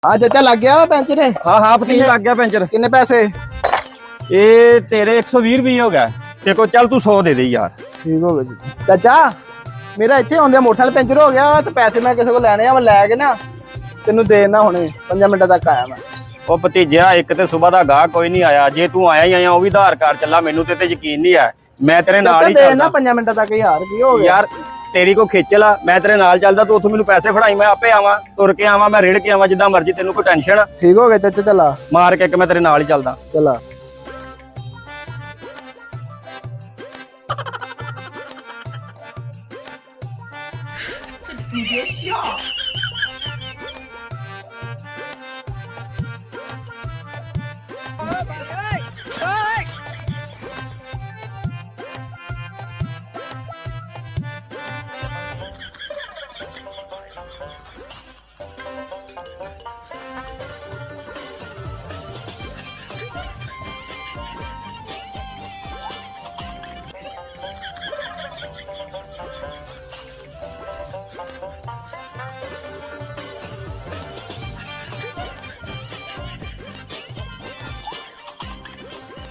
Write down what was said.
हाँ चाचा लग गया पेंचर? हाँ हाँ पतील लग गया पेंचर। कितने पैसे? ये तेरे 120 रुपये हो गया। देखो चल तू 100 दे दे यार। ठीक हो गया जी। चाचा मेरा इतने आंदे मोटरसाइकिल पेंचर हो गया तो पैसे मैं किसी को लैने मैं लैके ना तेन देना हुणे 5 मिनट तक आया मैं। ਉਹ ਭਤੀਜਿਆ ਇੱਕ ਤੇ ਸਵੇਰ ਦਾ ਗਾਹ ਕੋਈ ਨਹੀਂ ਆਇਆ, ਜੇ ਤੂੰ ਆਇਆ ਹੀ ਆਇਆ ਉਹ ਵੀ ਆਧਾਰ ਕਾਰਡ ਚੱਲਾ, ਮੈਨੂੰ ਤੇ ਯਕੀਨ ਨਹੀਂ ਹੈ। ਮੈਂ ਤੇਰੇ ਨਾਲ ਹੀ ਚੱਲਦਾ 5 ਮਿੰਟ ਤੱਕ। ਯਾਰ ਕੀ ਹੋ ਗਿਆ ਯਾਰ, ਤੇਰੀ ਕੋ ਖੇਚਲ ਆ, ਮੈਂ ਤੇਰੇ ਨਾਲ ਚੱਲਦਾ, ਤੂੰ ਉੱਥੋਂ ਮੈਨੂੰ ਪੈਸੇ ਫੜਾਈ, ਮੈਂ ਆਪੇ ਆਵਾਂ, ਤੁਰ ਕੇ ਆਵਾਂ, ਮੈਂ ਰੇੜ ਕੇ ਆਵਾਂ, ਜਿੱਦਾਂ ਮਰਜ਼ੀ, ਤੈਨੂੰ ਕੋਈ ਟੈਨਸ਼ਨ। ਠੀਕ ਹੋ ਗਿਆ ਚਾਚਾ, ਚਲਾ ਮਾਰ ਕੇ ਇੱਕ ਮੈਂ ਤੇਰੇ ਨਾਲ ਹੀ ਚੱਲਦਾ। ਚਲਾ।